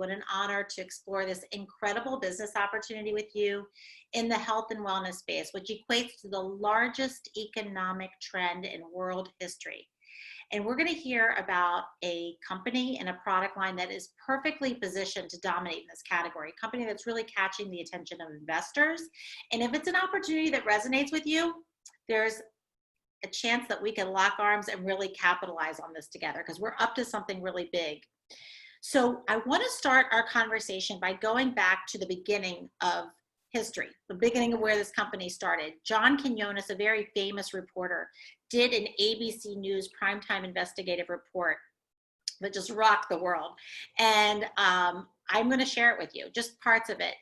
What an honor to explore this incredible business opportunity with you in the health and wellness space, which equates to the largest economic trend in world history. And we're going to hear about a company and a product line that is perfectly positioned to dominate in this category, a company that's really catching the attention of investors. And if it's an opportunity that resonates with you, there's a chance that we can lock arms and really capitalize on this together, because we're up to something really big. So I want to start our conversation by going back to the beginning of history, the beginning of where this company started. John Quinones, a very famous reporter, did an ABC News primetime investigative report that just rocked the world. And I'm going to share it with you, just parts of it.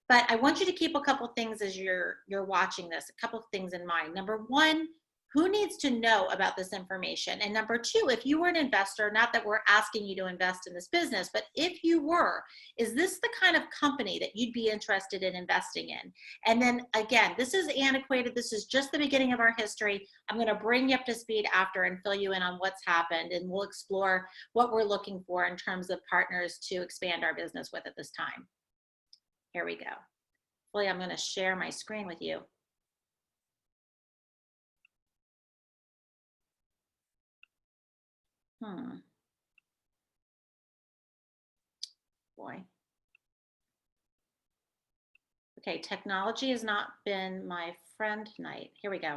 But I want you to keep a couple things as you're watching this, a couple of things in mind. Number one, who needs to know about this information? And number two, if you were an investor, not that we're asking you to invest in this business, but if you were, is this the kind of company that you'd be interested in investing in? And then again, this is antiquated. This is just the beginning of our history. I'm going to bring you up to speed after and fill you in on what's happened. And we'll explore what we're looking for in terms of partners to expand our business with at this time. Here we go. Hopefully I'm going to share my screen with you. Boy. Okay, technology has not been my friend tonight. Here we go.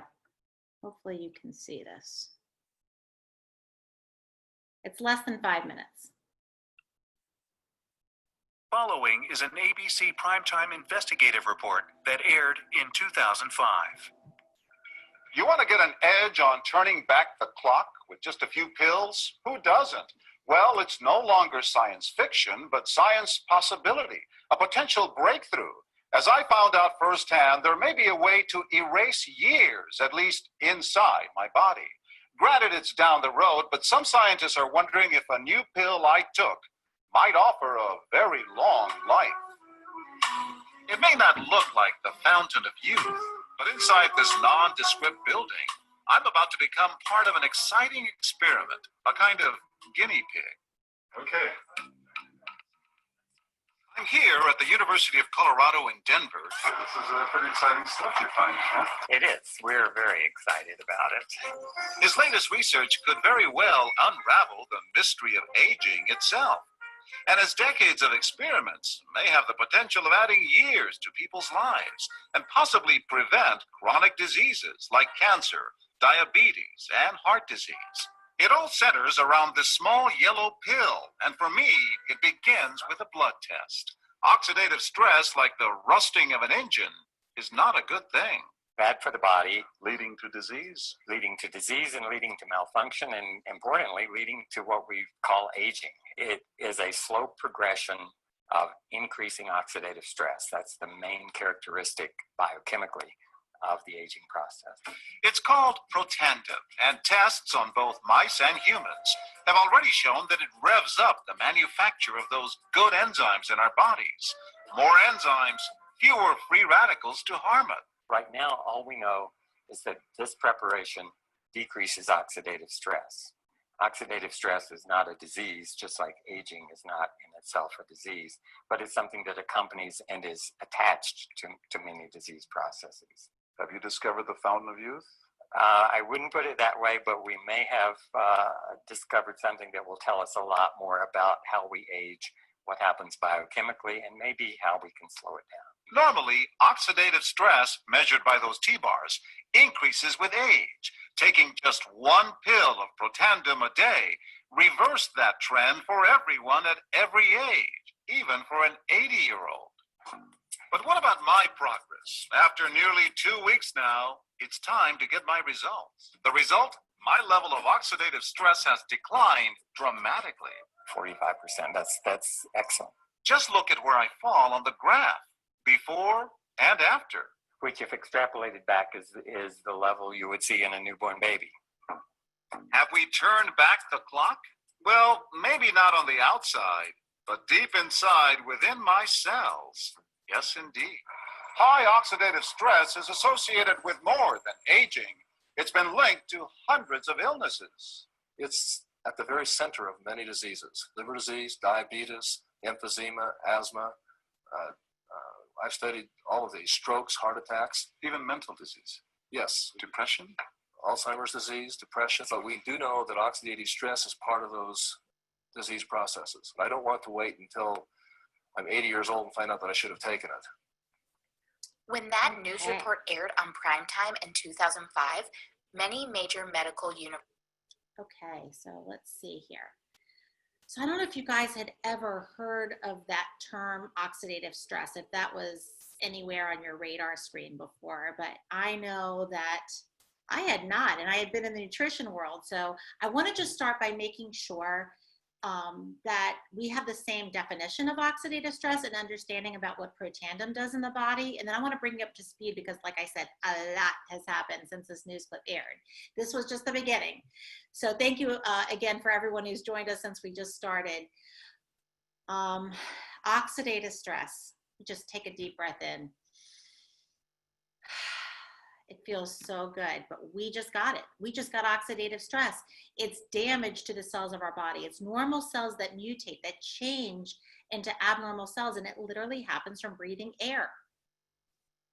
Hopefully you can see this. It's less than 5 minutes. Following is an ABC primetime investigative report that aired in 2005. You want to get an edge on turning back the clock with just a few pills? Who doesn't? Well, it's no longer science fiction, but science possibility, a potential breakthrough. As I found out firsthand, there may be a way to erase years, at least inside my body. Granted, it's down the road, but some scientists are wondering if a new pill I took might offer a very long life. It may not look like the fountain of youth, but inside this nondescript building, I'm about to become part of an exciting experiment, a kind of guinea pig. Okay. I'm here at the University of Colorado in Denver. This is pretty exciting stuff you're finding, huh? It is. We're very excited about it. His latest research could very well unravel the mystery of aging itself. And his decades of experiments may have the potential of adding years to people's lives and possibly prevent chronic diseases like cancer, diabetes, and heart disease. It all centers around this small yellow pill, and for me, it begins with a blood test. Oxidative stress, like the rusting of an engine, is not a good thing. Bad for the body, Leading to disease. leading to disease and leading to malfunction, and importantly, leading to what we call aging. It is a slow progression of increasing oxidative stress. That's the main characteristic biochemically of the aging process. It's called Protandim, and tests on both mice and humans have already shown that it revs up the manufacture of those good enzymes in our bodies. More enzymes, fewer free radicals to harm it. Right now, all we know is that this preparation decreases oxidative stress. Oxidative stress is not a disease, just like aging is not in itself a disease, but it's something that accompanies and is attached to many disease processes. Have you discovered the fountain of youth? I wouldn't put it that way, but we may have discovered something that will tell us a lot more about how we age, what happens biochemically, and maybe how we can slow it down. Normally, oxidative stress, measured by those T-bars, increases with age. Taking just one pill of Protandim a day reversed that trend for everyone at every age, even for an 80-year-old. But what about my progress? After nearly 2 weeks now, it's time to get my results. The result? My level of oxidative stress has declined dramatically. 45%, that's excellent. Just look at where I fall on the graph, before and after. Which, if extrapolated back, is the level you would see in a newborn baby. Have we turned back the clock? Well, maybe not on the outside, but deep inside within my cells. Yes, indeed. High oxidative stress is associated with more than aging. It's been linked to hundreds of illnesses. It's at the very center of many diseases: liver disease, diabetes, emphysema, asthma. I've studied all of these, strokes, heart attacks. Even mental disease. Yes, Depression? Alzheimer's disease, depression, but we do know that oxidative stress is part of those disease processes. I don't want to wait until I'm 80 years old and find out that I should have taken it. When that news report aired on primetime in 2005, many major medical universities. Okay, so let's see here. So I don't know if you guys had ever heard of that term oxidative stress, if that was anywhere on your radar screen before, but I know that I had not, and I had been in the nutrition world. So I want to just start by making sure that we have the same definition of oxidative stress and understanding about what protandem does in the body. And then I want to bring you up to speed because, like I said, a lot has happened since this news clip aired. This was just the beginning. So thank you again for everyone who's joined us since we just started. Oxidative stress. Just take a deep breath in. It feels so good, but we just got it. We just got oxidative stress. It's damage to the cells of our body. It's normal cells that mutate, that change into abnormal cells, and it literally happens from breathing air.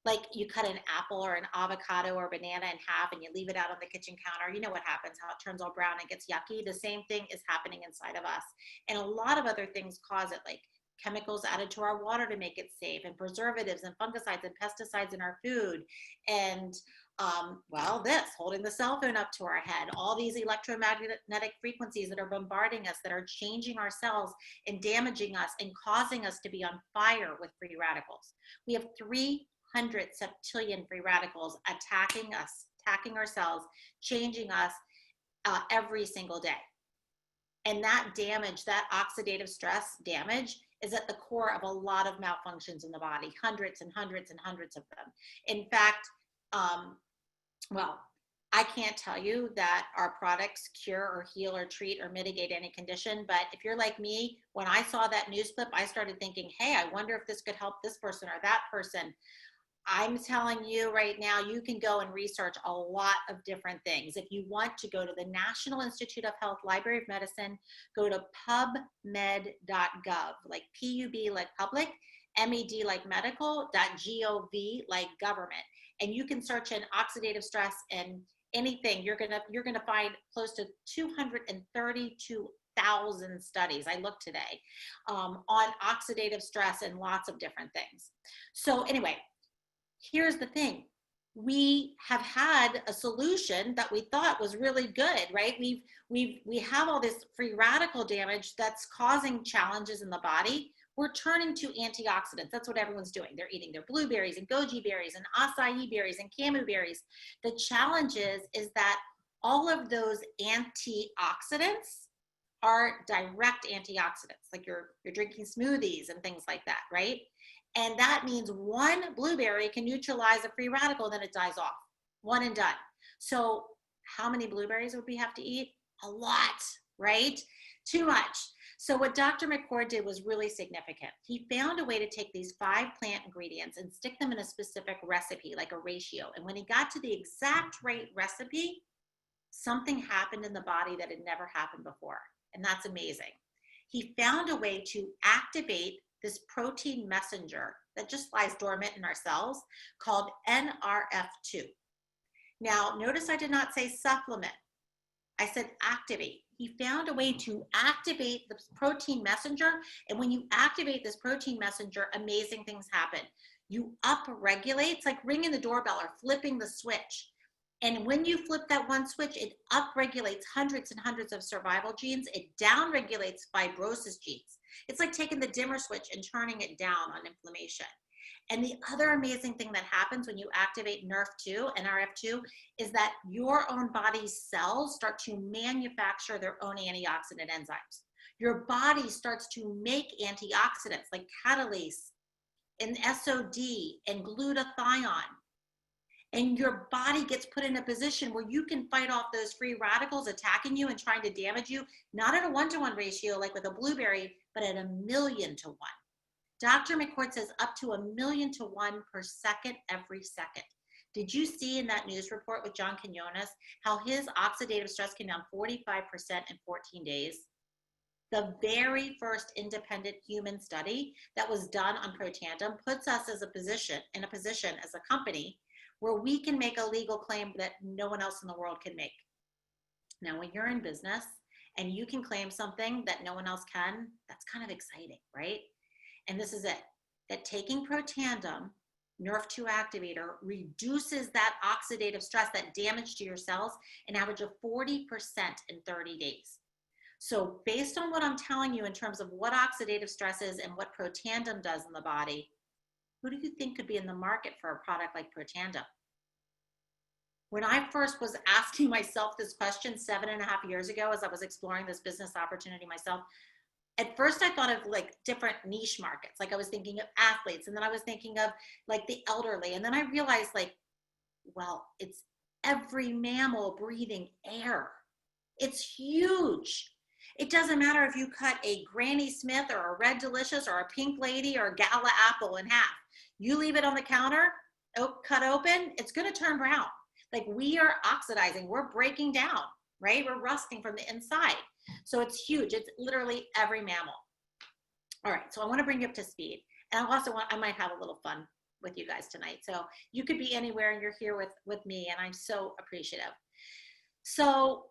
Like you cut an apple or an avocado or banana in half and you leave it out on the kitchen counter. You know what happens, how it turns all brown and gets yucky. The same thing is happening inside of us. And a lot of other things cause it, like chemicals added to our water to make it safe, and preservatives and fungicides and pesticides in our food, and this, holding the cell phone up to our head, all these electromagnetic frequencies that are bombarding us, that are changing our cells and damaging us and causing us to be on fire with free radicals. We have 300 septillion free radicals attacking us, attacking our cells, changing us every single day. And that damage, that oxidative stress damage, is at the core of a lot of malfunctions in the body, hundreds and hundreds and hundreds of them. In fact, I can't tell you that our products cure or heal or treat or mitigate any condition, but if you're like me, when I saw that news clip, I started thinking, hey, I wonder if this could help this person or that person. I'm telling you right now, you can go and research a lot of different things. If you want to go to the National Institute of Health Library of Medicine, go to pubmed.gov, like P-U-B like public, M-E-D like medical, .gov like government. And you can search in oxidative stress and anything. You're gonna find close to 232,000 studies, I looked today, on oxidative stress and lots of different things. So anyway, here's the thing. We have had a solution that we thought was really good, right? We have all this free radical damage that's causing challenges in the body. We're turning to antioxidants. That's what everyone's doing. They're eating their blueberries and goji berries and acai berries and camu berries. The challenge is that all of those antioxidants are direct antioxidants, like you're drinking smoothies and things like that, right? And that means one blueberry can neutralize a free radical, then it dies off. One and done. So how many blueberries would we have to eat? A lot, right? Too much. So what Dr. McCord did was really significant. He found a way to take these 5 plant ingredients and stick them in a specific recipe, like a ratio. And when he got to the exact right recipe, something happened in the body that had never happened before. And that's amazing. He found a way to activate this protein messenger that just lies dormant in our cells called NRF2. Now, notice I did not say supplement. I said activate. He found a way to activate the protein messenger. And when you activate this protein messenger, amazing things happen. You upregulate, it's like ringing the doorbell or flipping the switch. And when you flip that one switch, it upregulates hundreds and hundreds of survival genes. It downregulates fibrosis genes. It's like taking the dimmer switch and turning it down on inflammation. And the other amazing thing that happens when you activate NRF2 is that your own body's cells start to manufacture their own antioxidant enzymes. Your body starts to make antioxidants like catalase and SOD and glutathione. And your body gets put in a position where you can fight off those free radicals attacking you and trying to damage you, not at a 1-to-1 ratio like with a blueberry, but at 1,000,000 to 1. Dr. McCord says up to 1,000,000 to 1 per second every second. Did you see in that news report with John Quinones how his oxidative stress came down 45% in 14 days? The very first independent human study that was done on Protandim puts us in a position as a company where we can make a legal claim that no one else in the world can make. Now, when you're in business and you can claim something that no one else can, that's kind of exciting, right? And this is it, that taking Protandim, Nerf2 activator, reduces that oxidative stress, that damage to your cells, an average of 40% in 30 days. So based on what I'm telling you in terms of what oxidative stress is and what Protandim does in the body, who do you think could be in the market for a product like Protandim? When I first was asking myself this question 7.5 years ago, as I was exploring this business opportunity myself, at first I thought of like different niche markets. Like I was thinking of athletes, and then I was thinking of like the elderly. And then I realized like, well, it's every mammal breathing air. It's huge. It doesn't matter if you cut a Granny Smith or a Red Delicious or a Pink Lady or a Gala apple in half. You leave it on the counter, cut open, it's going to turn brown. Like we are oxidizing, we're breaking down, right? We're rusting from the inside. So it's huge. It's literally every mammal. All right, so I want to bring you up to speed. And I might have a little fun with you guys tonight. So you could be anywhere and you're here with me, and I'm so appreciative. So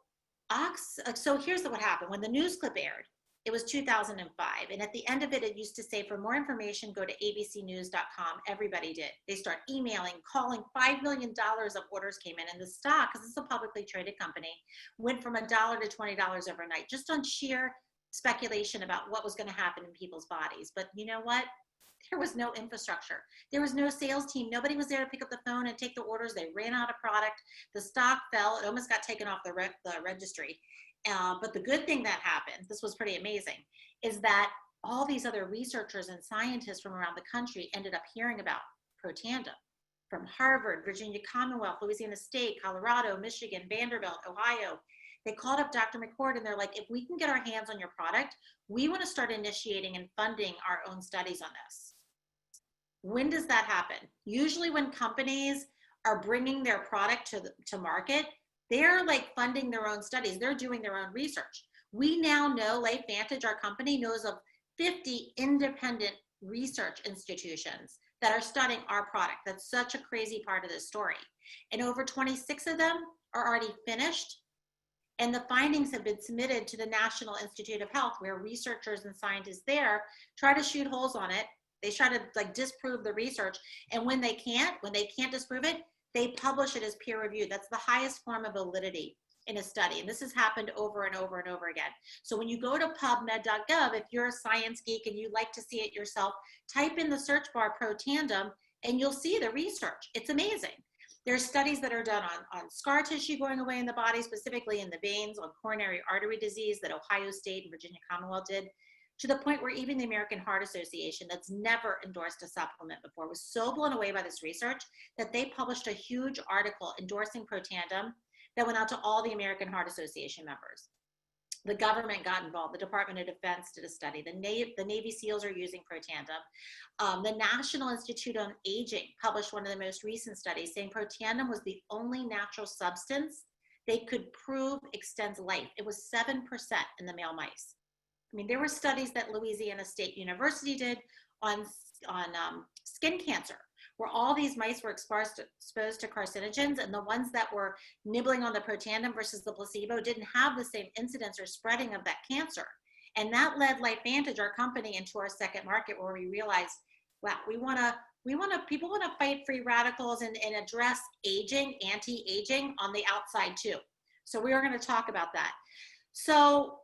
here's what happened. When the news clip aired, it was 2005. And at the end of it, it used to say, for more information, go to abcnews.com. Everybody did. They start emailing, calling. $5 million of orders came in. And the stock, because it's a publicly traded company, went from $1 to $20 overnight, just on sheer speculation about what was going to happen in people's bodies. But you know what? There was no infrastructure. There was no sales team. Nobody was there to pick up the phone and take the orders. They ran out of product. The stock fell. It almost got taken off the registry. But the good thing that happened, this was pretty amazing, is that all these other researchers and scientists from around the country ended up hearing about Protandim from Harvard, Virginia Commonwealth, Louisiana State, Colorado, Michigan, Vanderbilt, Ohio. They called up Dr. McCord and they're like, if we can get our hands on your product, we want to start initiating and funding our own studies on this. When does that happen? Usually when companies are bringing their product to market, they're like funding their own studies. They're doing their own research. We now know, LifeVantage, our company, knows of 50 independent research institutions that are studying our product. That's such a crazy part of this story. And over 26 of them are already finished. And the findings have been submitted to the National Institute of Health, where researchers and scientists there try to shoot holes on it. They try to like disprove the research. And when they can't disprove it, they publish it as peer reviewed. That's the highest form of validity in a study. And this has happened over and over and over again. So when you go to pubmed.gov, if you're a science geek and you like to see it yourself, type in the search bar Protandim and you'll see the research. It's amazing. There's studies that are done on scar tissue going away in the body, specifically in the veins, on coronary artery disease that Ohio State and Virginia Commonwealth did, to the point where even the American Heart Association, that's never endorsed a supplement before, was so blown away by this research that they published a huge article endorsing Protandim that went out to all the American Heart Association members. The government got involved. The Department of Defense did a study. The Navy SEALs are using Protandim. The National Institute on Aging published one of the most recent studies saying Protandim was the only natural substance they could prove extends life. It was 7% in the male mice. I mean, there were studies that Louisiana State University did on skin cancer, where all these mice were exposed to carcinogens, and the ones that were nibbling on the Protandim versus the placebo didn't have the same incidence or spreading of that cancer. And that led LifeVantage, our company, into our second market, where we realized, wow, people want to fight free radicals and address aging, anti-aging on the outside too. So we are going to talk about that. So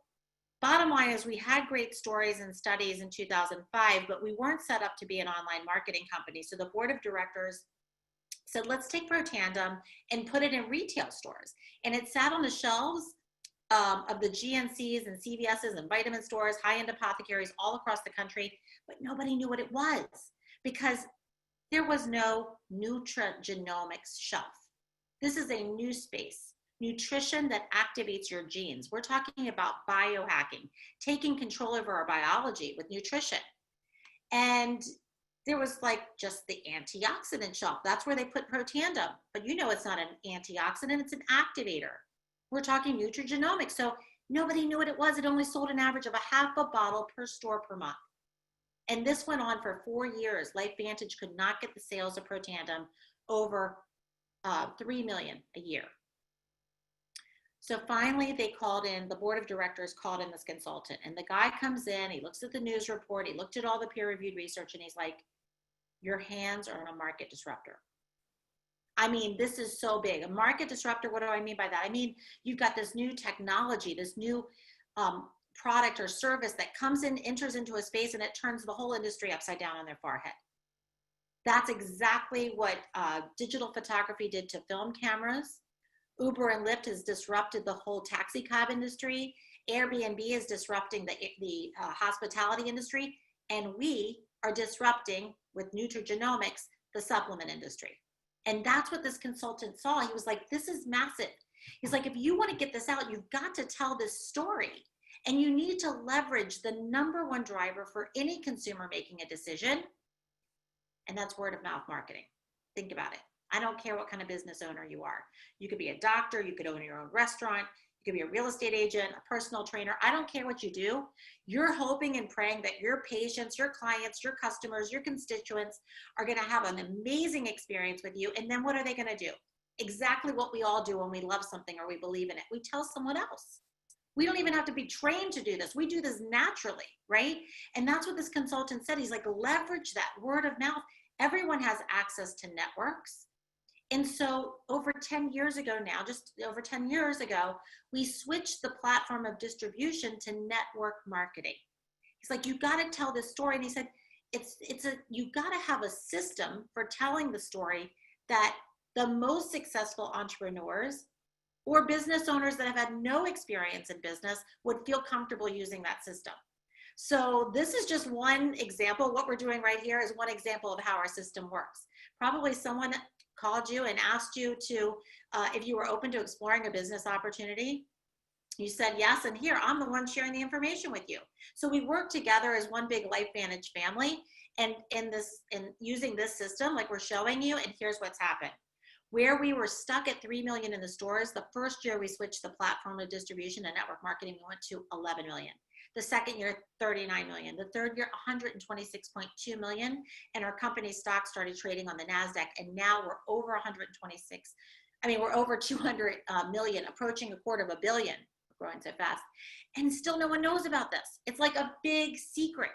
bottom line is we had great stories and studies in 2005, but we weren't set up to be an online marketing company. So the board of directors said, let's take Protandim and put it in retail stores. And it sat on the shelves of the GNCs and CVSs and vitamin stores, high-end apothecaries all across the country, but nobody knew what it was because there was no Nutragenomics shelf. This is a new space. Nutrition that activates your genes. We're talking about biohacking, taking control over our biology with nutrition. And there was like just the antioxidant shelf. That's where they put Protandim. But you know it's not an antioxidant, it's an activator. We're talking nutragenomics. So Nobody knew what it was. It only sold an average of a half a bottle per store per month. And this went on for 4 years. LifeVantage could not get the sales of Protandim over 3 million a year. So finally they called in, the board of directors called in this consultant, and the guy comes in, he looks at the news report, he looked at all the peer reviewed research, and he's like, your hands are on a market disruptor. I mean, this is so big. A market disruptor, what do I mean by that? I mean, you've got this new technology, this new product or service that comes in, enters into a space, and it turns the whole industry upside down on their forehead. That's exactly what digital photography did to film cameras. Uber and Lyft has disrupted the whole taxi cab industry. Airbnb is disrupting the hospitality industry. And we are disrupting, with Nutragenomics, the supplement industry. And that's what this consultant saw. He was like, this is massive. He's like, if you want to get this out, you've got to tell this story. And you need to leverage the #1 driver for any consumer making a decision. And that's word of mouth marketing. Think about it. I don't care what kind of business owner you are. You could be a doctor, you could own your own restaurant, you could be a real estate agent, a personal trainer. I don't care what you do. You're hoping and praying that your patients, your clients, your customers, your constituents are going to have an amazing experience with you. And then what are they going to do? Exactly what we all do when we love something or we believe in it. We tell someone else. We don't even have to be trained to do this. We do this naturally, right? And that's what this consultant said. He's like, leverage that word of mouth. Everyone has access to networks. And so over 10 years ago now, just over 10 years ago, we switched the platform of distribution to network marketing. He's like, you got to tell this story. And he said, you got to have a system for telling the story that the most successful entrepreneurs or business owners that have had no experience in business would feel comfortable using that system. So this is just one example. What we're doing right here is one example of how our system works. Probably someone called you and asked you to, if you were open to exploring a business opportunity. You said yes, and here, I'm the one sharing the information with you. So we work together as one big LifeVantage family, and using this system, like we're showing you, and here's what's happened. Where we were stuck at 3 million in the stores, the first year we switched the platform of distribution and network marketing, we went to 11 million. The second year, 39 million. The third year, 126.2 million. And our company stock started trading on the NASDAQ. And now we're over 126. I mean, we're over 200 million, approaching $250 million. We're growing so fast. And still no one knows about this. It's like a big secret.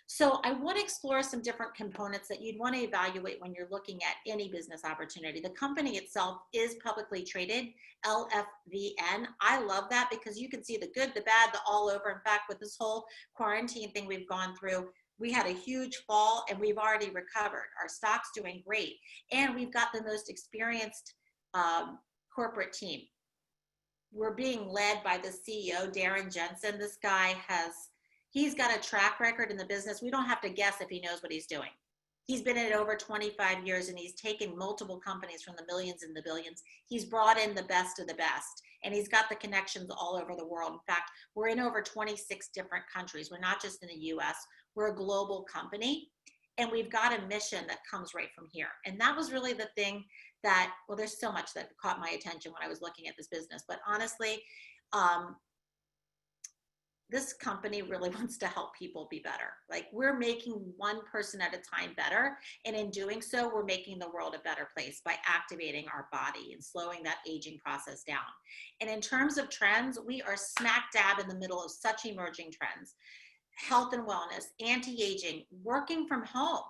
So I want to explore some different components that you'd want to evaluate when you're looking at any business opportunity. The company itself is publicly traded, LFVN. I love that because you can see the good, the bad, the all over. In fact, with this whole quarantine thing we've gone through, we had a huge fall and we've already recovered. Our stock's doing great. And we've got the most experienced corporate team. We're being led by the CEO, Darren Jensen. This guy he's got a track record in the business. We don't have to guess if he knows what he's doing. He's been in it over 25 years and he's taken multiple companies from the millions and the billions. He's brought in the best of the best and he's got the connections all over the world. In fact, we're in over 26 different countries. We're not just in the US, we're a global company and we've got a mission that comes right from here. And that was really the thing that, well, there's so much that caught my attention when I was looking at this business, but honestly, this company really wants to help people be better. Like we're making one person at a time better. And in doing so, we're making the world a better place by activating our body and slowing that aging process down. And in terms of trends, we are smack dab in the middle of such emerging trends. Health and wellness, anti-aging, working from home.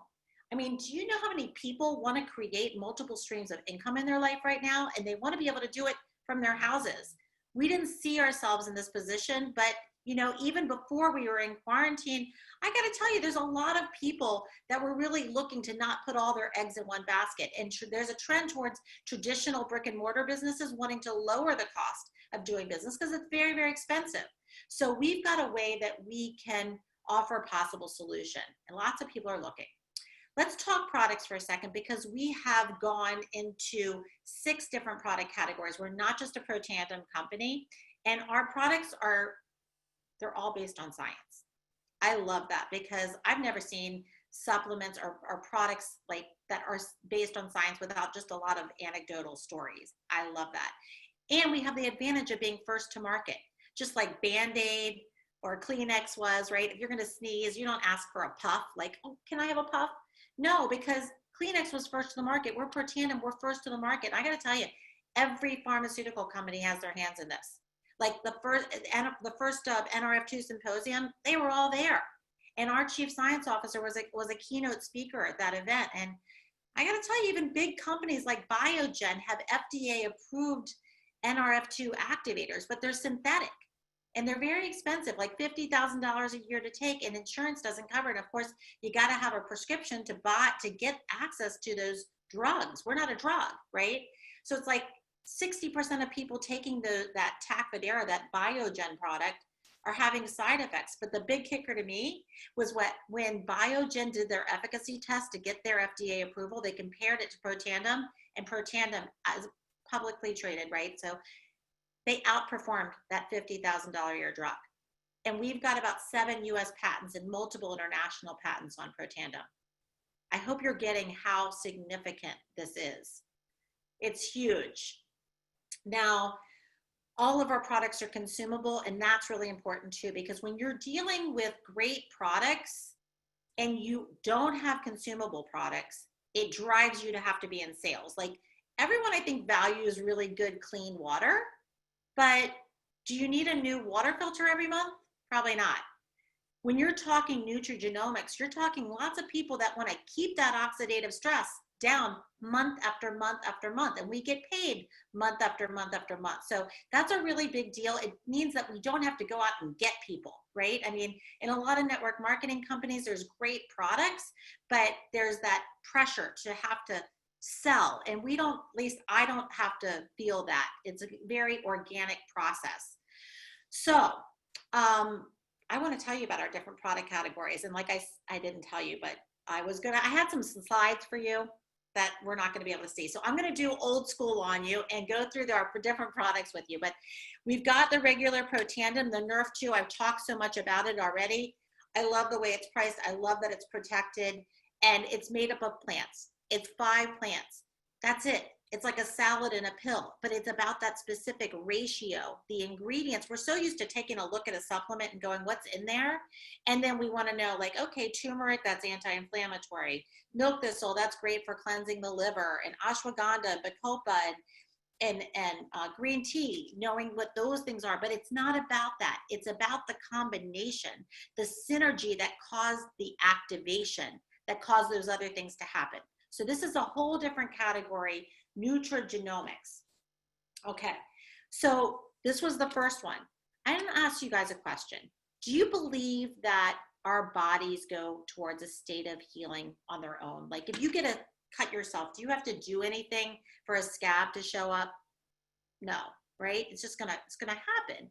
I mean, do you know how many people want to create multiple streams of income in their life right now? And they want to be able to do it from their houses. We didn't see ourselves in this position, but you know, even before we were in quarantine, I got to tell you, there's a lot of people that were really looking to not put all their eggs in one basket. And there's a trend towards traditional brick and mortar businesses wanting to lower the cost of doing business because it's very, very expensive. So we've got a way that we can offer a possible solution. And lots of people are looking. Let's talk products for a second because we have gone into 6 different product categories. We're not just a Protandim company. And our products they're all based on science. I love that because I've never seen supplements or products like that are based on science without just a lot of anecdotal stories. I love that. And we have the advantage of being first to market. just like Band-Aid or Kleenex was, right? If you're going to sneeze, you don't ask for a puff, like, oh, can I have a puff? No, because Kleenex was first to the market. We're Protandim, we're first to the market. And I got to tell you, every pharmaceutical company has their hands in this. Like the first NRF2 symposium, they were all there. And our chief science officer was a keynote speaker at that event. And I got to tell you, even big companies like Biogen have FDA approved NRF2 activators, but they're synthetic and they're very expensive, like $50,000 a year to take, and insurance doesn't cover it. Of course, you got to have a prescription to get access to those drugs. We're not a drug, right? So it's like 60% of people taking that Tacfidera, that Biogen product, are having side effects. But the big kicker to me was when Biogen did their efficacy test to get their FDA approval, they compared it to Protandim, and Protandim as publicly traded, right? So they outperformed that $50,000 a year drug. And we've got about 7 US patents and multiple international patents on Protandim. I hope you're getting how significant this is. It's huge. Now, all of our products are consumable, and that's really important too, because when you're dealing with great products and you don't have consumable products, it drives you to have to be in sales. Like, everyone, I think, values really good, clean water, but do you need a new water filter every month? Probably not. When you're talking nutrigenomics, you're talking lots of people that want to keep that oxidative stress down month after month after month, and we get paid month after month after month. So that's a really big deal. It means that we don't have to go out and get people, right? I mean, in a lot of network marketing companies, there's great products, but there's that pressure to have to sell, and we don't, at least I don't have to feel that. It's a very organic process. So I want to tell you about our different product categories, and like I didn't tell you, but I had some slides for you that we're not going to be able to see. So I'm going to do old school on you and go through our different products with you. But we've got the regular Protandim, the Nerf 2. I've talked so much about it already. I love the way it's priced. I love that it's protected, and it's made up of plants. It's 5 plants. That's it. It's like a salad in a pill, but it's about that specific ratio, the ingredients. We're so used to taking a look at a supplement and going, what's in there? And then we want to know, like, okay, turmeric, that's anti-inflammatory. Milk thistle, that's great for cleansing the liver. And ashwagandha, bacopa, and green tea, knowing what those things are. But it's not about that. It's about the combination, the synergy that caused the activation, that caused those other things to happen. So this is a whole different category, nutragenomics. Okay, so this was the first one. I'm going to ask you guys a question. Do you believe that our bodies go towards a state of healing on their own? Like, if you get a cut yourself, do you have to do anything for a scab to show up? No, right? It's gonna happen.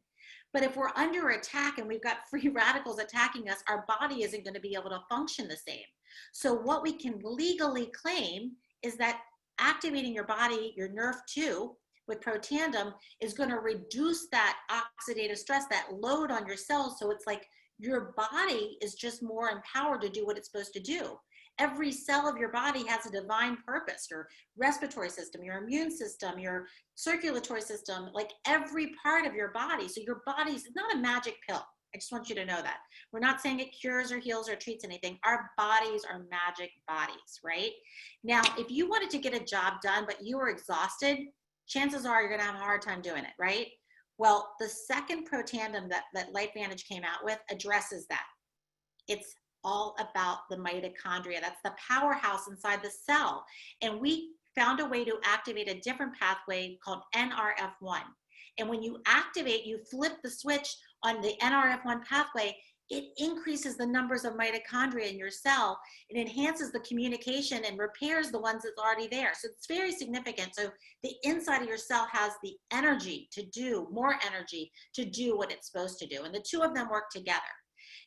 But if we're under attack and we've got free radicals attacking us, our body isn't going to be able to function the same. So what we can legally claim is that activating your body, your Nerf 2 with Protandim, is going to reduce that oxidative stress, that load on your cells. So it's like your body is just more empowered to do what it's supposed to do. Every cell of your body has a divine purpose. Your respiratory system, your immune system, your circulatory system, like every part of your body. So your body's not a magic pill. I just want you to know that. We're not saying it cures or heals or treats anything. Our bodies are magic bodies, right? Now, if you wanted to get a job done, but you were exhausted, chances are you're going to have a hard time doing it, right? Well, the second Protandim that LifeVantage came out with addresses that. It's all about the mitochondria. That's the powerhouse inside the cell. And we found a way to activate a different pathway called NRF1. And when you activate, you flip the switch on the NRF1 pathway, it increases the numbers of mitochondria in your cell. It enhances the communication and repairs the ones that's already there. So it's very significant. So the inside of your cell has the energy to do, more energy to do what it's supposed to do. And the two of them work together.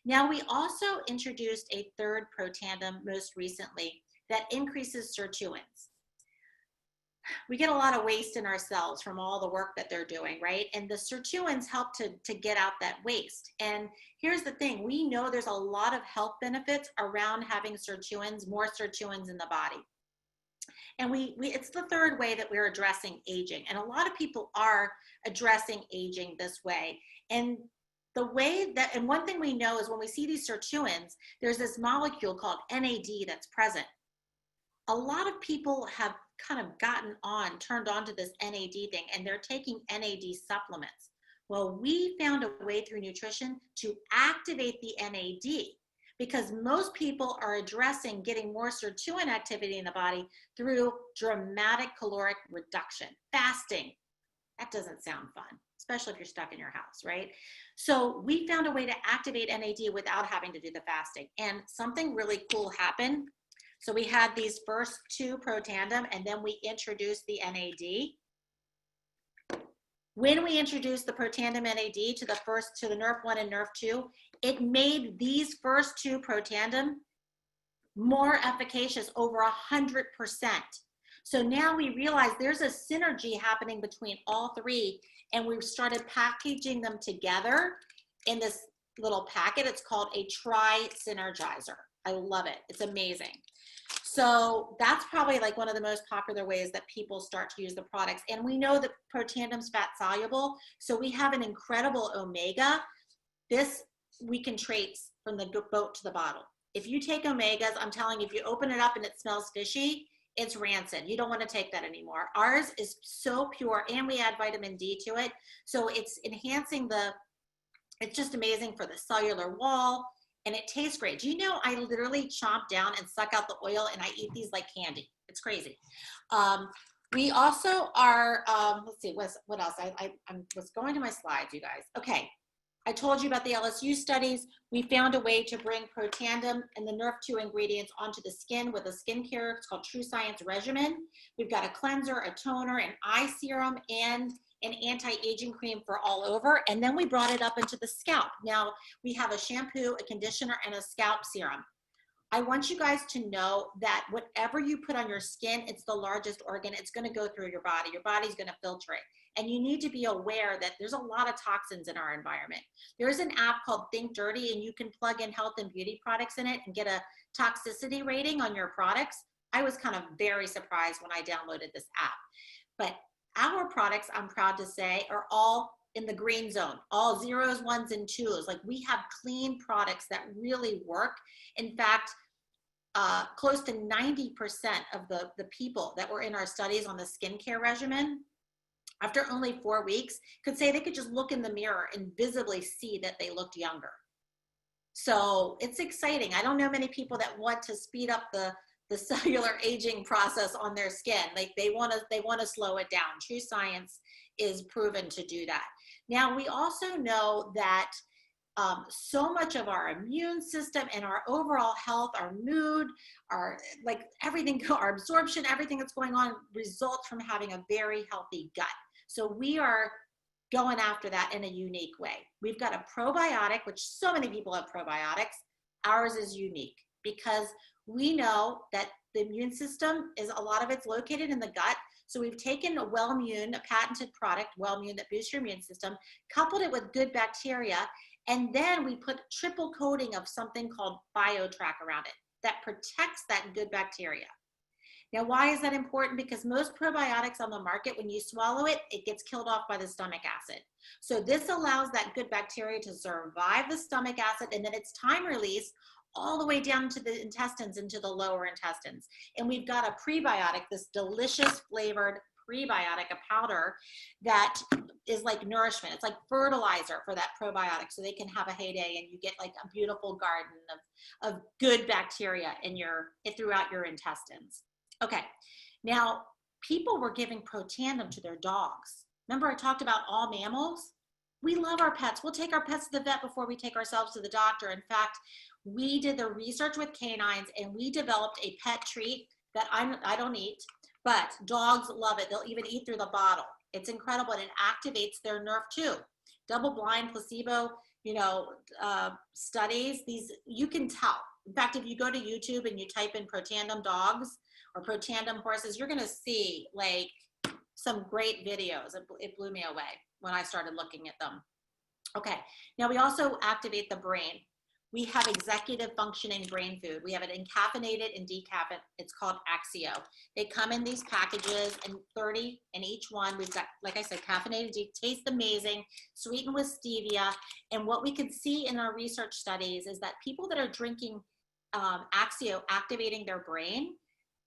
Now, we also introduced a third Protandim most recently that increases sirtuins. We get a lot of waste in our cells from all the work that they're doing, right? And the sirtuins help to get out that waste. And here's the thing, we know there's a lot of health benefits around having sirtuins, more sirtuins in the body. And it's the third way that we're addressing aging. And a lot of people are addressing aging this way. And the way that, and one thing we know is when we see these sirtuins, there's this molecule called NAD that's present. A lot of people have kind of turned on to this NAD thing, and they're taking NAD supplements. Well, we found a way through nutrition to activate the NAD, because most people are addressing getting more sirtuin activity in the body through dramatic caloric reduction, fasting. That doesn't sound fun, especially if you're stuck in your house, right? So we found a way to activate NAD without having to do the fasting. And something really cool happened. So we had these first two Protandim, and then we introduced the NAD. When we introduced the Protandim NAD to the NRF1 and NRF2, it made these first two Protandim more efficacious, over 100%. So now we realize there's a synergy happening between all three, and we've started packaging them together in this little packet. It's called a tri-synergizer. I love it. It's amazing. So that's probably like one of the most popular ways that people start to use the products. And we know that Protandem's fat soluble, so we have an incredible omega. This we can trace from the boat to the bottle. If you take omegas, I'm telling you, if you open it up and it smells fishy, it's rancid. You don't want to take that anymore. Ours is so pure, and we add vitamin D to it. So it's enhancing it's just amazing for the cellular wall, and it tastes great. Do you know I literally chomp down and suck out the oil, and I eat these like candy. It's crazy. We also are, let's see, what else? I was going to my slides, you guys. Okay. I told you about the LSU studies. We found a way to bring Protandim and the NRF2 ingredients onto the skin with a skincare. It's called True Science Regimen. We've got a cleanser, a toner, an eye serum, and an anti-aging cream for all over. And then we brought it up into the scalp. Now we have a shampoo, a conditioner, and a scalp serum. I want you guys to know that whatever you put on your skin, it's the largest organ. It's going to go through your body. Your body's going to filter it. And you need to be aware that there's a lot of toxins in our environment. There's an app called Think Dirty, and you can plug in health and beauty products in it and get a toxicity rating on your products. I was kind of very surprised when I downloaded this app. But our products, I'm proud to say, are all in the green zone, all zeros, ones, and twos. Like, we have clean products that really work. In fact, close to 90% of the people that were in our studies on the skincare regimen, after only 4 weeks, could say they could just look in the mirror and visibly see that they looked younger. So it's exciting. I don't know many people that want to speed up the cellular aging process on their skin. Like, they want to slow it down. True Science is proven to do that. Now, we also know that so much of our immune system and our overall health, our mood, our everything, our absorption, everything that's going on results from having a very healthy gut. So we are going after that in a unique way. We've got a probiotic, which so many people have probiotics. Ours is unique because we know that the immune system a lot of it's located in the gut. So we've taken a Wellmune, a patented product, Wellmune, that boosts your immune system, coupled it with good bacteria, and then we put triple coating of something called BioTrack around it that protects that good bacteria. Now, why is that important? Because most probiotics on the market, when you swallow it, it gets killed off by the stomach acid. So this allows that good bacteria to survive the stomach acid, and then it's time release all the way down to the intestines, into the lower intestines. And we've got a prebiotic, this delicious flavored prebiotic, a powder that is like nourishment. It's like fertilizer for that probiotic, so they can have a heyday and you get like a beautiful garden of good bacteria throughout your intestines. Okay, now people were giving Protandim to their dogs. Remember I talked about all mammals? We love our pets. We'll take our pets to the vet before we take ourselves to the doctor. In fact, we did the research with canines, and we developed a pet treat that I don't eat, but dogs love it. They'll even eat through the bottle. It's incredible, and it activates their NRF2. Double-blind placebo, studies. These, you can tell. In fact, if you go to YouTube and you type in Protandim dogs or Protandim horses, you're going to see like some great videos. It blew me away when I started looking at them. Okay, now we also activate the brain. We have executive functioning brain food. We have it encaffeinated and decaffeinated. It's called Axio. They come in these packages and 30 in each one. We've got, like I said, caffeinated, tastes amazing, sweetened with stevia. And what we could see in our research studies is that people that are drinking Axio, activating their brain,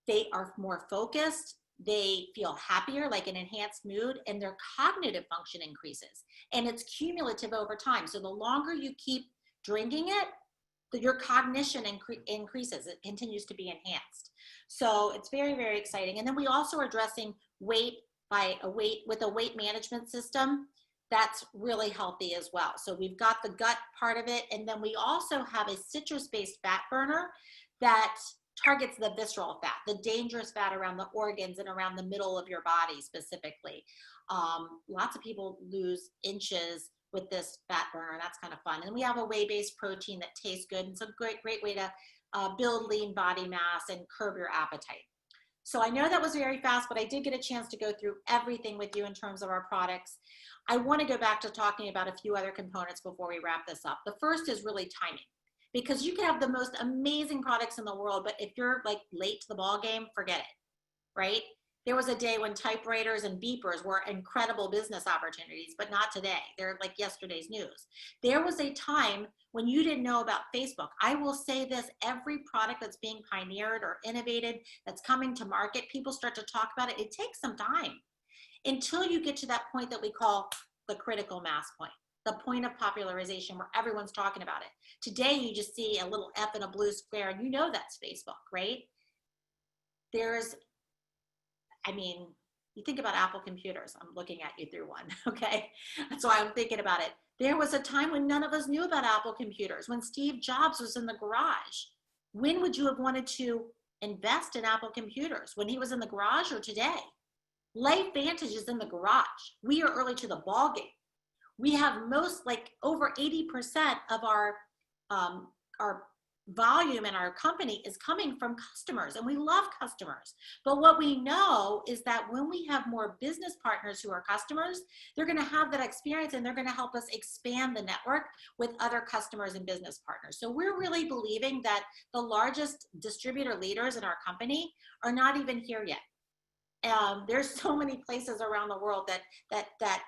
they are more focused, they feel happier, like an enhanced mood, and their cognitive function increases. And it's cumulative over time. So the longer you keep drinking it, your cognition increases. It continues to be enhanced. So it's very, very exciting. And then we also are addressing weight with a weight management system that's really healthy as well. So we've got the gut part of it. And then we also have a citrus-based fat burner that targets the visceral fat, the dangerous fat around the organs and around the middle of your body specifically. Lots of people lose inches with this fat burner. That's kind of fun. And we have a whey-based protein that tastes good. And it's a great way to build lean body mass and curb your appetite. So I know that was very fast, but I did get a chance to go through everything with you in terms of our products. I want to go back to talking about a few other components before we wrap this up. The first is really timing, because you can have the most amazing products in the world, but if you're like late to the ball game, forget it, right? There was a day when typewriters and beepers were incredible business opportunities, but not today. They're like yesterday's news. There was a time when you didn't know about Facebook. I will say this, every product that's being pioneered or innovated that's coming to market, people start to talk about it. It takes some time until you get to that point that we call the critical mass point, the point of popularization where everyone's talking about it. Today, you just see a little F in a blue square and you know that's Facebook, right? You think about Apple computers. I'm looking at you through one, okay? That's why I'm thinking about it. There was a time when none of us knew about Apple computers, when Steve Jobs was in the garage. When would you have wanted to invest in Apple computers? When he was in the garage or today? LifeVantage is in the garage. We are early to the ball game. We have over 80% of our volume in our company is coming from customers, and we love customers. But what we know is that when we have more business partners who are customers, they're going to have that experience and they're going to help us expand the network with other customers and business partners. So we're really believing that the largest distributor leaders in our company are not even here yet. There's so many places around the world that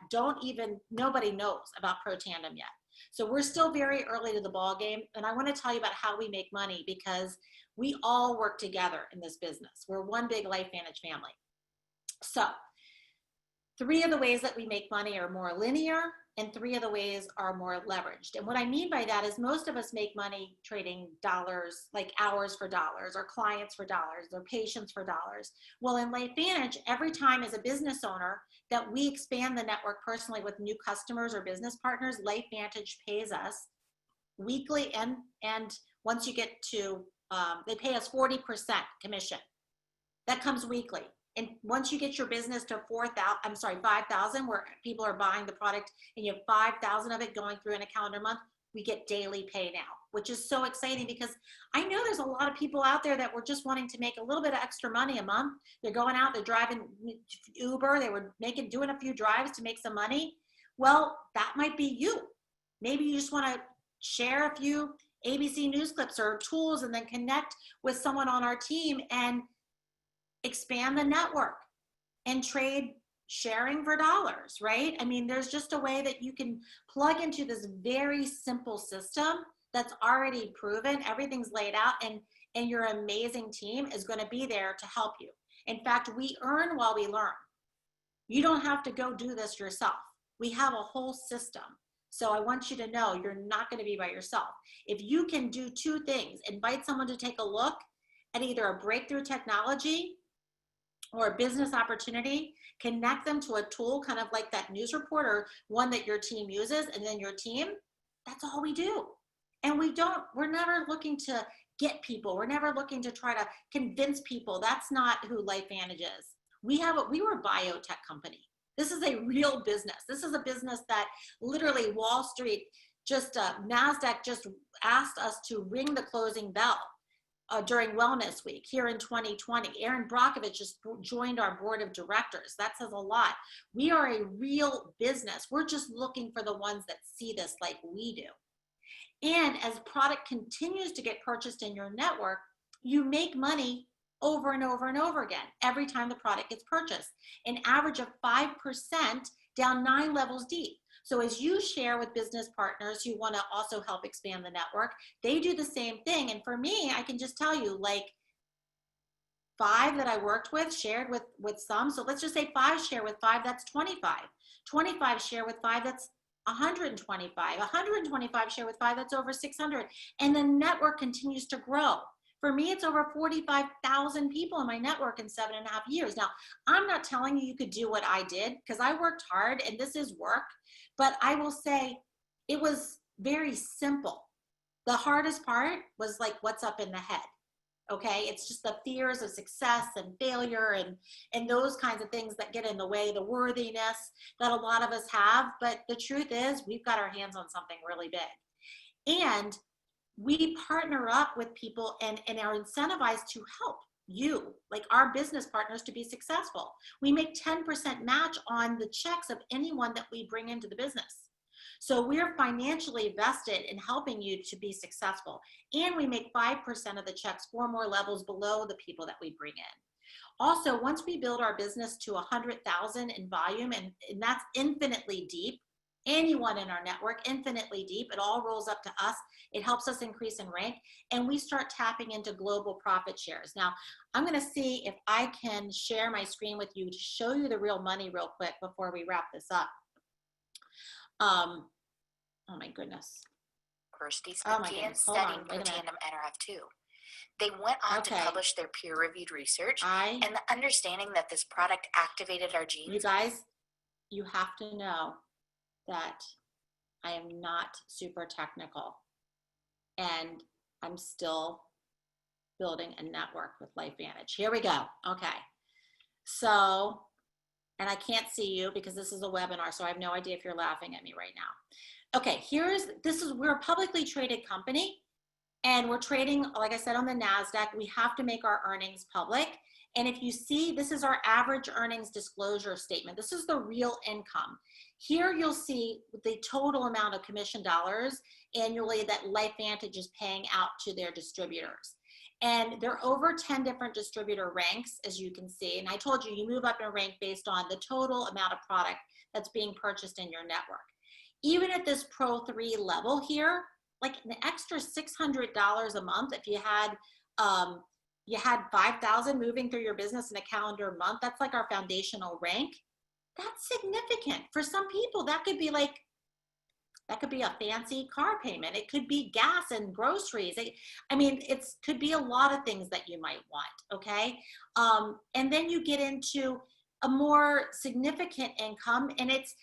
nobody knows about Protandim yet. So we're still very early to the ball game, and I want to tell you about how we make money, because we all work together in this business. We're one big LifeVantage family. So 3 of the ways that we make money are more linear, and 3 of the ways are more leveraged. And what I mean by that is most of us make money trading dollars, like hours for dollars, or clients for dollars, or patients for dollars. Well, in LifeVantage, every time as a business owner that we expand the network personally with new customers or business partners, LifeVantage pays us weekly, and once you get to, they pay us 40% commission. That comes weekly. And once you get your business to 5,000, where people are buying the product and you have 5,000 of it going through in a calendar month, we get daily pay now, which is so exciting, because I know there's a lot of people out there that were just wanting to make a little bit of extra money a month. They're going out, they're driving Uber, they were doing a few drives to make some money. Well, that might be you. Maybe you just want to share a few ABC news clips or tools and then connect with someone on our team and expand the network and trade sharing for dollars, right? I mean, there's just a way that you can plug into this very simple system that's already proven. Everything's laid out, and your amazing team is going to be there to help you. In fact, we earn while we learn. You don't have to go do this yourself. We have a whole system. So I want you to know you're not going to be by yourself. If you can do 2 things, invite someone to take a look at either a breakthrough technology or a business opportunity, connect them to a tool, kind of like that news report or one that your team uses, and then your team, that's all we do. And we're never looking to get people. We're never looking to try to convince people. That's not who LifeVantage is. We were a biotech company. This is a real business. This is a business that literally Wall Street, NASDAQ just asked us to ring the closing bell during Wellness Week here in 2020. Aaron Brockovich just joined our board of directors. That says a lot. We are a real business. We're just looking for the ones that see this like we do. And as product continues to get purchased in your network, you make money over and over and over again every time the product gets purchased, an average of 5% down 9 levels deep. So as you share with business partners who want to also help expand the network, they do the same thing. And for me, I can just tell you, like 5 that I worked with shared with some. So let's just say 5 share with 5, that's 25. 25 share with 5, that's 125. 125 share with 5, that's over 600. And the network continues to grow. For me, it's over 45,000 people in my network in 7.5 years. Now, I'm not telling you could do what I did, because I worked hard and this is work, but I will say it was very simple. The hardest part was like what's up in the head. Okay, it's just the fears of success and failure and those kinds of things that get in the way, the worthiness that a lot of us have. But the truth is, we've got our hands on something really big. And we partner up with people and are incentivized to help you, like our business partners, to be successful. We make 10% match on the checks of anyone that we bring into the business. So we're financially vested in helping you to be successful. And we make 5% of the checks 4 more levels below the people that we bring in. Also, once we build our business to 100,000 in volume, and that's infinitely deep, anyone in our network, infinitely deep, it all rolls up to us. It helps us increase in rank, and we start tapping into global profit shares. Now, I'm going to see if I can share my screen with you to show you the real money real quick before we wrap this up. Oh my goodness. University's Oh my studying goodness. Hold on. Wait a minute. tandem NRF2. They went on to publish their peer-reviewed research, and the understanding that this product activated our genes. You guys, you have to know that I am not super technical, and I'm still building a network with LifeVantage. Here we go. Okay. So, and I can't see you because this is a webinar, so I have no idea if you're laughing at me right now. Okay, we're a publicly traded company, and we're trading, like I said, on the NASDAQ. We have to make our earnings public. And if you see, this is our average earnings disclosure statement. This is the real income. Here you'll see the total amount of commission dollars annually that LifeVantage is paying out to their distributors. And there are over 10 different distributor ranks, as you can see. And I told you, you move up in rank based on the total amount of product that's being purchased in your network. Even at this Pro 3 level here, like an extra $600 a month, if you had 5,000 moving through your business in a calendar month, that's like our foundational rank. That's significant. For some people, that could be a fancy car payment. It could be gas and groceries. It could be a lot of things that you might want, okay? And then you get into a more significant income, and it's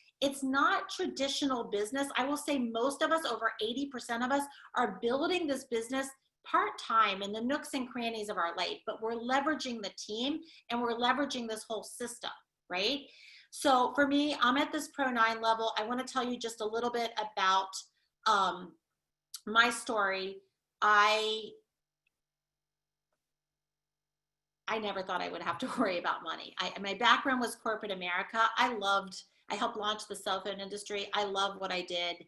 not traditional business. I will say most of us, over 80% of us, are building this business part-time in the nooks and crannies of our life, but we're leveraging the team and we're leveraging this whole system, right? So for me, I'm at this Pro 9 level. I want to tell you just a little bit about my story. I never thought I would have to worry about money. My background was corporate America. I helped launch the cell phone industry. I love what I did.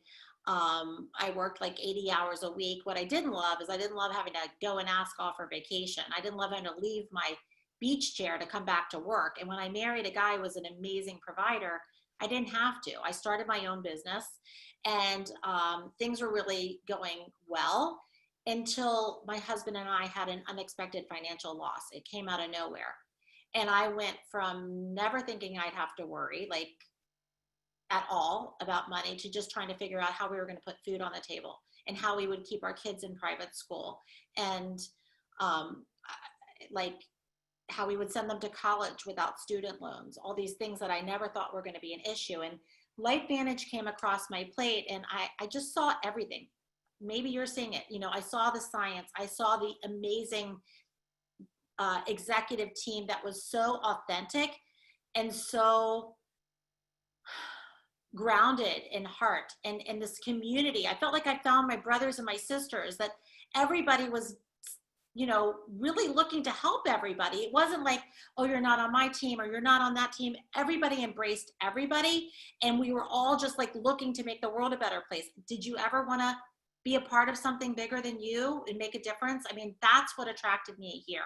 I worked like 80 hours a week. What I didn't love is I didn't love having to go and ask off for vacation. I didn't love having to leave my beach chair to come back to work. And when I married a guy who was an amazing provider, I didn't have to. I started my own business, and things were really going well until my husband and I had an unexpected financial loss. It came out of nowhere. And I went from never thinking I'd have to worry, like at all, about money, to just trying to figure out how we were going to put food on the table and how we would keep our kids in private school, and like how we would send them to college without student loans, all these things that I never thought were going to be an issue. And LifeVantage came across my plate, and I just saw everything. Maybe you're seeing it. I saw the science. I saw the amazing executive team that was so authentic and so grounded in heart, and this community. I felt like I found my brothers and my sisters, that everybody was really looking to help everybody. It wasn't like, oh, you're not on my team or you're not on that team. Everybody embraced everybody, and we were all just like looking to make the world a better place. Did you ever want to be a part of something bigger than you and make a difference. I mean, that's what attracted me here.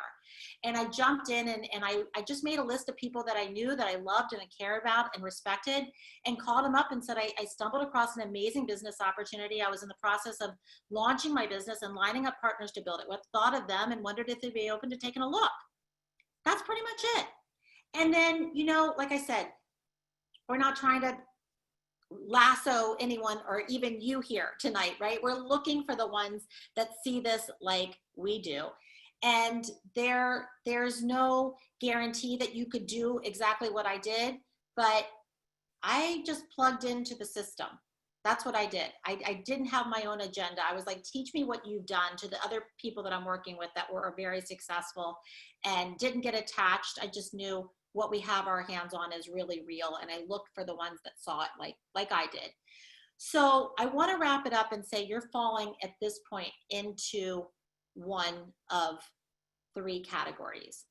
And I jumped in and I just made a list of people that I knew, that I loved and I cared about and respected, and called them up and said, I stumbled across an amazing business opportunity. I was in the process of launching my business and lining up partners to build it. What thought of them and wondered if they'd be open to taking a look. That's pretty much it. And then, you know, like I said, we're not trying to lasso anyone or even you here tonight, right? We're looking for the ones that see this like we do. And there's no guarantee that you could do exactly what I did, but I just plugged into the system. That's what I did. I didn't have my own agenda. I was like, teach me what you've done, to the other people that I'm working with that were very successful and didn't get attached. I just knew what we have our hands on is really real. And I looked for the ones that saw it like I did. So I want to wrap it up and say you're falling at this point into one of three categories.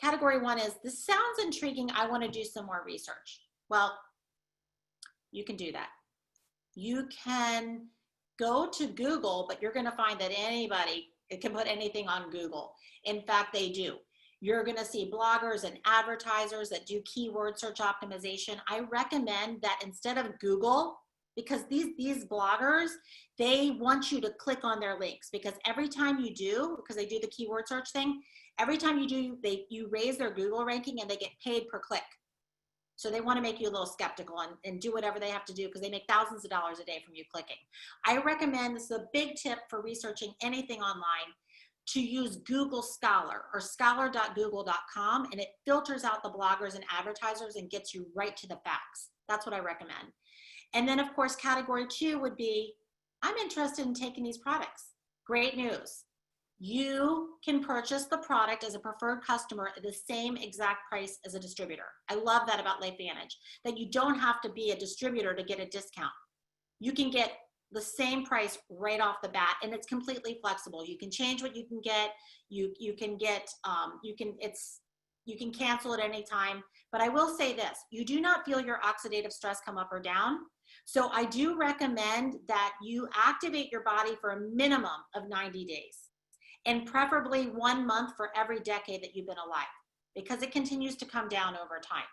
Category one is, this sounds intriguing, I want to do some more research. Well, you can do that. You can go to Google, but you're going to find that anybody can put anything on Google. In fact, they do. You're going to see bloggers and advertisers that do keyword search optimization. I recommend that instead of Google, because these bloggers, they want you to click on their links, because every time you do, because they do the keyword search thing, every time you do, you raise their Google ranking and they get paid per click. So they want to make you a little skeptical and do whatever they have to do, because they make thousands of dollars a day from you clicking. I recommend, this is a big tip for researching anything online, to use Google Scholar or scholar.google.com, and it filters out the bloggers and advertisers and gets you right to the facts. That's what I recommend. And then of course, category two would be, I'm interested in taking these products. Great news. You can purchase the product as a preferred customer at the same exact price as a distributor. I love that about LifeVantage, that you don't have to be a distributor to get a discount. You can get the same price right off the bat, and it's completely flexible. You can change what you can get. You can cancel at any time. But I will say this, you do not feel your oxidative stress come up or down. So I do recommend that you activate your body for a minimum of 90 days, and preferably 1 month for every decade that you've been alive, because it continues to come down over time.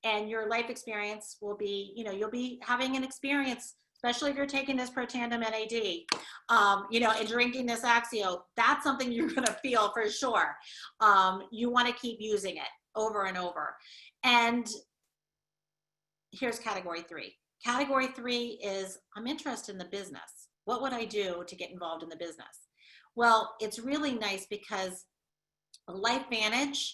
And your life experience will be, you know, you'll be having an experience, especially if you're taking this Protandim NAD, you know, and drinking this Axio, that's something you're going to feel for sure. You want to keep using it over and over. And here's category three. Category three is, I'm interested in the business. What would I do to get involved in the business? Well, it's really nice because LifeVantage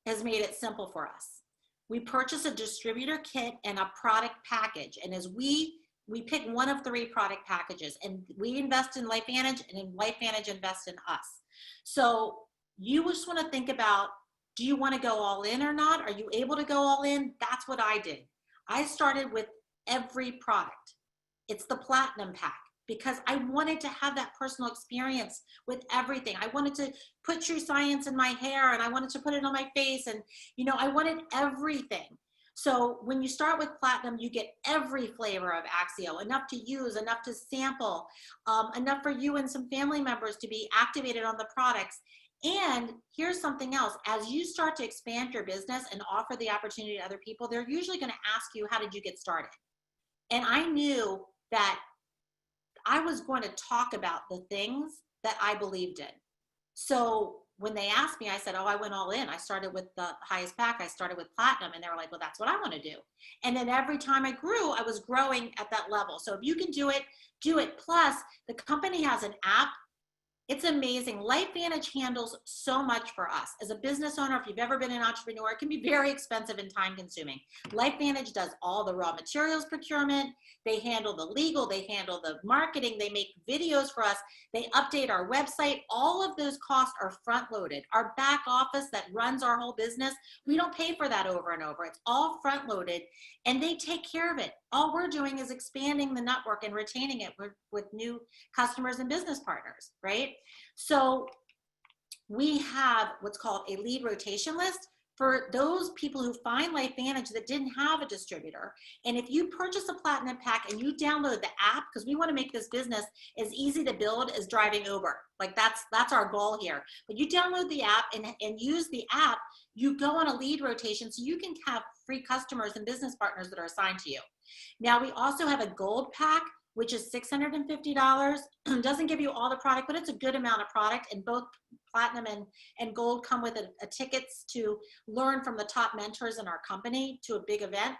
has made it simple for us. We purchase a distributor kit and a product package. And as we pick one of 3 product packages, and we invest in LifeVantage, and then LifeVantage invests in us. So you just want to think about, do you want to go all in or not? Are you able to go all in? That's what I did. I started with every product. It's the Platinum pack, because I wanted to have that personal experience with everything. I wanted to put True Science in my hair, and I wanted to put it on my face, and you know, I wanted everything. So when you start with Platinum, you get every flavor of Axio, enough to use, enough to sample, enough for you and some family members to be activated on the products. And here's something else. As you start to expand your business and offer the opportunity to other people, they're usually going to ask you, how did you get started? And I knew that I was going to talk about the things that I believed in. So when they asked me, I said, oh, I went all in. I started with the highest pack. I started with Platinum. And they were like, well, that's what I want to do. And then every time I grew, I was growing at that level. So if you can do it, do it. Plus, the company has an app. It's amazing. LifeVantage handles so much for us. As a business owner, if you've ever been an entrepreneur, it can be very expensive and time consuming. LifeVantage does all the raw materials procurement. They handle the legal, they handle the marketing, they make videos for us, they update our website. All of those costs are front loaded. Our back office that runs our whole business, we don't pay for that over and over. It's all front loaded, and they take care of it. All we're doing is expanding the network and retaining it with new customers and business partners, right? So we have what's called a lead rotation list. for those people who find LifeVantage that didn't have a distributor. And if you purchase a Platinum Pack and you download the app, because we want to make this business as easy to build as driving Uber. Like that's our goal here. But you download the app and use the app, you go on a lead rotation so you can have free customers and business partners that are assigned to you. Now we also have a gold pack, which is $650. Doesn't give you all the product, but it's a good amount of product, and both Platinum and Gold come with a tickets to learn from the top mentors in our company to a big event.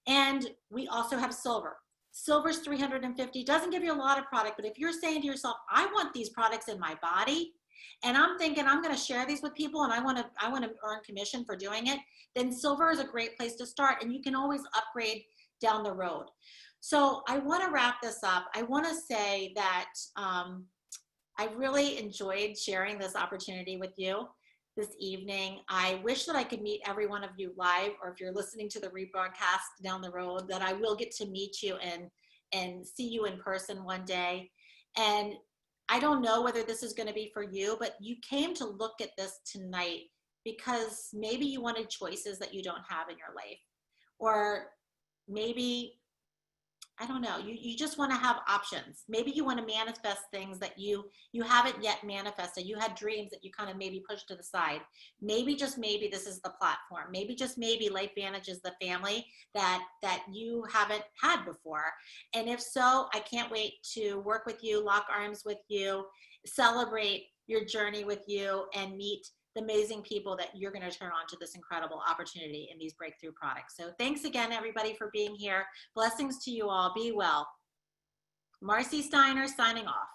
And we also have Silver. Silver's $350, doesn't give you a lot of product, but if you're saying to yourself, I want these products in my body, and I'm thinking I'm gonna share these with people and I wanna earn commission for doing it, then Silver is a great place to start, and you can always upgrade down the road. So I wanna wrap this up. I wanna say that I really enjoyed sharing this opportunity with you this evening. I wish that I could meet every one of you live, or if you're listening to the rebroadcast down the road, that I will get to meet you and see you in person one day. And I don't know whether this is going to be for you, but you came to look at this tonight because maybe you wanted choices that you don't have in your life, or maybe, I don't know, you just want to have options. Maybe you want to manifest things that you haven't yet manifested. You had dreams that you kind of maybe pushed to the side. Maybe, just maybe, this is the platform. Maybe, just maybe, LifeVantage is the family that you haven't had before. And if so, I can't wait to work with you, lock arms with you, celebrate your journey with you, and meet the amazing people that you're going to turn on to this incredible opportunity in these breakthrough products. So thanks again, everybody, for being here. Blessings to you all. Be well. Marcy Steiner signing off.